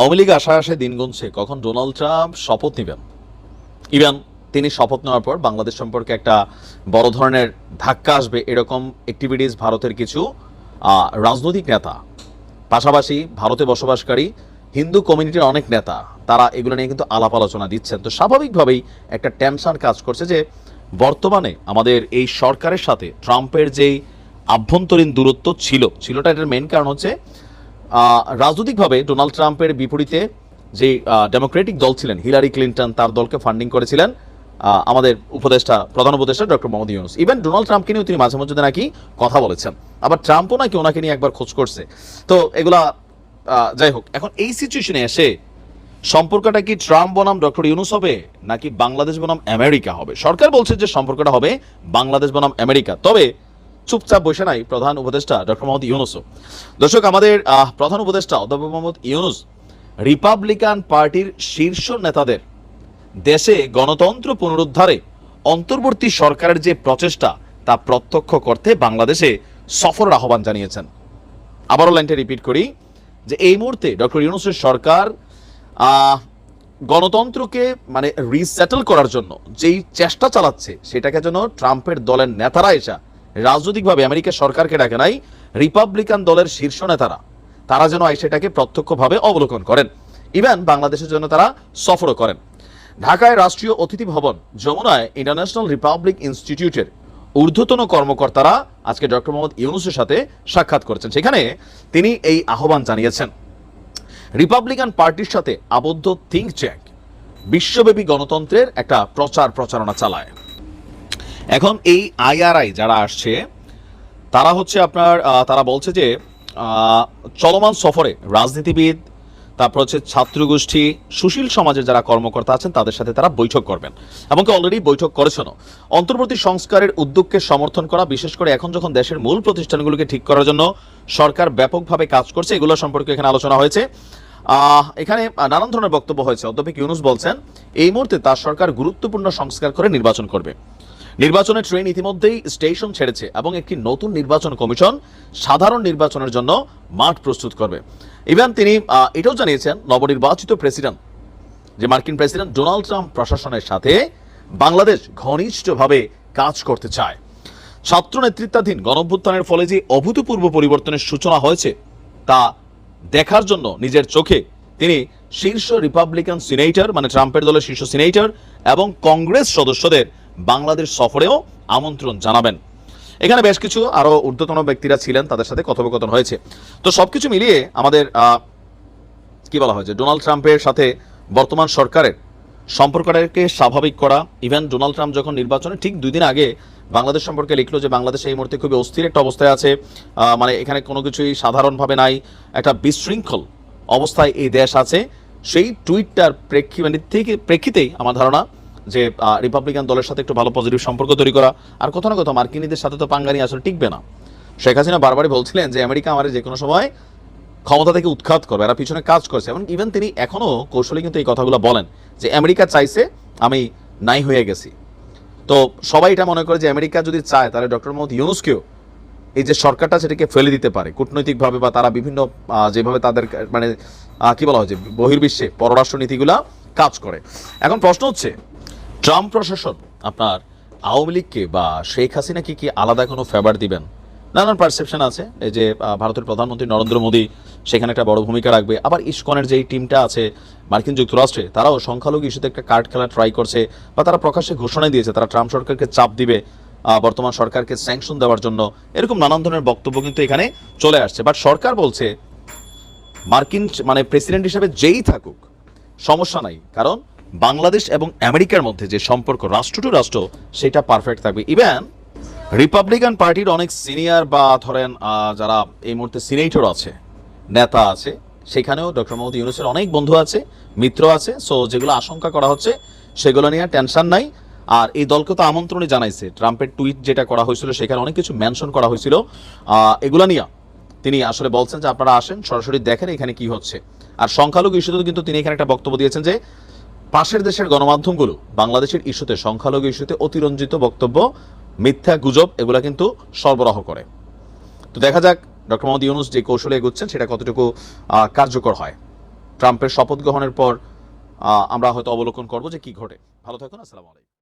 আওয়ামী লীগ আশায় আশায় দিন গুনছে কখন ডোনাল্ড ট্রাম্প শপথ নেবেন। ইভেন তিনি শপথ নেওয়ার পর বাংলাদেশ সম্পর্কে একটা বড় ধরনের ধাক্কা আসবে এরকম অ্যাক্টিভিটিস ভারতের কিছু রাজনৈতিক নেতা, পাশাপাশি ভারতে বসবাসকারী হিন্দু কমিউনিটির অনেক নেতা, তারা এগুলো নিয়ে কিন্তু আলাপ আলোচনা দিচ্ছেন। তো স্বাভাবিকভাবেই একটা টেনশন কাজ করছে যে বর্তমানে আমাদের এই সরকারের সাথে ট্রাম্পের যেই আভ্যন্তরীণ দূরত্ব ছিলটা এটার মেইন কারণ হচ্ছে রাজনৈতিকভাবে ডোনাল্ড ট্রাম্পের বিপরীতে যে ডেমোক্রেটিক দল ছিলেন, হিলারি ক্লিন্টন তার দলকে ফান্ডিং করেছিলেন আমাদের প্রধান উপদেষ্টা doctor Mohammad Yunus. Even Donald ট্রাম্পকে নিয়েও তিনি মাঝে মধ্যে নাকি কথা বলেছেন, আবার ট্রাম্পও নাকি ওনাকে নিয়ে একবার খোঁজ করছে। তো এগুলা যাই হোক, এখন এই সিচুয়েশনে এসে সম্পর্কটা কি ট্রাম্প বনাম ডক্টর ইউনূস হবে নাকি বাংলাদেশ বনাম আমেরিকা হবে? সরকার বলছে যে সম্পর্কটা হবে বাংলাদেশ বনাম আমেরিকা, তবে চুপচাপ বসে নাই প্রধান উপদেষ্টা ডক্টর মোহাম্মদ ইউনূসও। দর্শক, আমাদের প্রধান উপদেষ্টা অধ্যাপক মোহাম্মদ ইউনূস রিপাবলিকান পার্টির শীর্ষ নেতাদের দেশে গণতন্ত্র পুনরুদ্ধারে অন্তর্বর্তী সরকারের যে প্রচেষ্টা তা প্রত্যক্ষ করতে বাংলাদেশে সফরের আহ্বান জানিয়েছেন। আবারও লাইনটা রিপিট করি যে এই মুহূর্তে ডক্টর ইউনূসের সরকার গণতন্ত্রকে মানে রিসেটল করার জন্য যেই চেষ্টা চালাচ্ছে সেটাকে যেন ট্রাম্পের দলের নেতারা এসে রাজনৈতিকভাবে আমেরিকা সরকারকে ডাকে নাই, রিপাবলিকান দলের শীর্ষ নেতারা তারা যেন সেটাকে প্রত্যক্ষভাবে অবলোকন করেন, ইভেন বাংলাদেশের জন্য তারা সফরও করেন। ঢাকায় রাষ্ট্রীয় অতিথি ভবন যমুনায় ইন্টারন্যাশনাল রিপাবলিক ইনস্টিটিউটের ঊর্ধ্বতন কর্মকর্তারা আজকে ডক্টর মোহাম্মদ ইউনূসের সাথে সাক্ষাৎ করেছেন। সেখানে তিনি এই আহ্বান জানিয়েছেন, রিপাবলিকান পার্টির সাথে আবদ্ধ থিঙ্ক ট্যাঙ্ক বিশ্বব্যাপী গণতন্ত্রের একটা প্রচারণা চালায়। এখন এই আইআরআই যারা আসছে তারা হচ্ছে তারা বলছে যে চলমান সফরে রাজনীতিবিদ, তারপর হচ্ছে ছাত্রগোষ্ঠী, সুশীল সমাজের যারা কর্মকর্তা আছেন তাদের সাথে তারা বৈঠক করবেন, এমনকি অলরেডি বৈঠক করেছেন। অন্তর্বর্তী সংস্কারের উদ্যোগকে সমর্থন করা, বিশেষ করে এখন যখন দেশের মূল প্রতিষ্ঠানগুলোকে ঠিক করার জন্য সরকার ব্যাপকভাবে কাজ করছে, এগুলো সম্পর্কে এখানে আলোচনা হয়েছে। এখানে নানান ধরনের বক্তব্য হয়েছে। অধ্যাপক ইউনূস বলছেন এই মুহূর্তে তার সরকার গুরুত্বপূর্ণ সংস্কার করে নির্বাচন করবে। নির্বাচনের ট্রেন ইতিমধ্যেই স্টেশন ছেড়েছে এবং একটি নতুন নির্বাচন কমিশন সাধারণ নির্বাচনের জন্য মাঠ প্রস্তুত করবে। ইভেন তিনি এটাও জানিয়েছেন নবনির্বাচিত প্রেসিডেন্ট যে মার্কিন প্রেসিডেন্ট ডোনাল্ড ট্রাম্প প্রশাসনের সাথে বাংলাদেশ ঘনিষ্ঠভাবে কাজ করতে চায়। ছাত্র নেতৃত্বাধীন গণঅভ্যুত্থানের ফলে যে অভূতপূর্ব পরিবর্তনের সূচনা হয়েছে তা দেখার জন্য নিজের চোখে তিনি শীর্ষ রিপাবলিকান সিনেটর মানে ট্রাম্পের দলের শীর্ষ সিনেটর এবং কংগ্রেস সদস্যদের বাংলাদেশ সফরেও আমন্ত্রণ জানাবেন। এখানে বেশ কিছু আরো ঊর্ধ্বতন ব্যক্তিরা ছিলেন, তাদের সাথে কথোপকথন হয়েছে। তো সবকিছু মিলিয়ে আমাদের কি বলা হয় যে ডোনাল্ড ট্রাম্পের সাথে বর্তমান সরকারের সম্পর্কটাকে স্বাভাবিক করা। ইভেন ডোনাল্ড ট্রাম্প যখন নির্বাচনে ঠিক 2 দিন আগে বাংলাদেশ সম্পর্কে লিখলো যে বাংলাদেশ এই মুহূর্তে খুবই অস্থির একটা অবস্থায় আছে, মানে এখানে কোনো কিছুই সাধারণভাবে নাই, একটা বিশৃঙ্খল অবস্থায় এই দেশ আছে, সেই টুইটটার প্রেক্ষিতেই আমার ধারণা যে রিপাবলিকান দলের সাথে একটু ভালো পজিটিভ সম্পর্ক তৈরি করা। আর কোথাও না কোথাও মার্কিনীদের সাথে তো পাঙ্গানি আসলে টিকবে না। শেখ হাসিনা বারবারই বলছিলেন যে আমেরিকা আমাদের যে কোনো সময় ক্ষমতা থেকে উৎখাত করবে, এরা পিছনে কাজ করছে। এবং ইভেন তিনি এখনো কৌশলে কিন্তু এই কথাগুলো বলেন যে আমেরিকা চাইছে, আমি নাই হয়ে গেছি। তো সবাই এটা মনে করে যে আমেরিকা যদি চায় তাহলে ডক্টর মোহাম্মদ ইউনূসকেও এই যে সরকারটা সেটাকে ফেলে দিতে পারে কূটনৈতিকভাবে, বা তারা বিভিন্ন যেভাবে তাদের মানে কি বলা হয় যে বহির্বিশ্বে পররাষ্ট্র নীতিগুলা কাজ করে। এখন প্রশ্ন হচ্ছে ট্রাম্প প্রশাসন আপনার আওয়ামী লীগকে বা শেখ হাসিনাকে কি আলাদা কোনো ফেভার দিবেন? নানান পারসেপশন আছে, এই যে ভারতের প্রধানমন্ত্রী নরেন্দ্র মোদী সেখানে একটা বড় ভূমিকা রাখবে। আবার ইসকনের যেই টিমটা আছে মার্কিন যুক্তরাষ্ট্রে, তারাও সংখ্যালঘু ইস্যুতে একটা কার্ড খেলা ট্রাই করছে, বা তারা প্রকাশ্যে ঘোষণা দিয়েছে তারা ট্রাম্প সরকারকে চাপ দিবে বর্তমান সরকারকে স্যাংশন দেওয়ার জন্য। এরকম নানান ধরনের বক্তব্য কিন্তু এখানে চলে আসছে। বাট সরকার বলছে মার্কিন মানে প্রেসিডেন্ট হিসেবে যেই থাকুক সমস্যা নাই, কারণ বাংলাদেশ এবং আমেরিকার মধ্যে যে সম্পর্ক রাষ্ট্র টু রাষ্ট্র সেটা পারফেক্ট থাকবে। ইভেন রিপাবলিকান পার্টির অনেক সিনিয়র বা ধরেন যারা এই মুহূর্তে সিনেটর আছে, নেতা আছে, সেখানেও ডক্টর মোহাম্মদ ইউনূসের অনেক বন্ধু আছে, মিত্র আছে। সো যেগুলো আশঙ্কা করা হচ্ছে সেগুলো নিয়ে টেনশন নাই। আর এই দলকে তো আমন্ত্রণই জানাইছে, ট্রাম্পের টুইট যেটা করা হয়েছিল সেখানে অনেক কিছু মেনশন করা হয়েছিল, এগুলো নিয়ে তিনি আসলে বলছেন যে আপনারা আসেন, সরাসরি দেখেন এখানে কি হচ্ছে। আর সংখ্যালঘু ইস্যুতে কিন্তু তিনি এখানে একটা বক্তব্য দিয়েছেন যে পাশের দেশের গণমাধ্যমগুলো বাংলাদেশের ইস্যুতে, সংখ্যালঘু ইস্যুতে অতিরঞ্জিত বক্তব্য, মিথ্যা গুজব এগুলা কিন্তু সরবরাহ করে। তো দেখা যাক ডক্টর মোহাম্মদ ইউনূস যে কৌশলে এগোচ্ছেন সেটা কতটুকু কার্যকর হয়। ট্রাম্পের শপথ গ্রহণের পর আমরা হয়তো অবলোকন করবো যে কি ঘটে। ভালো থাকুন, আসসালামু আলাইকুম।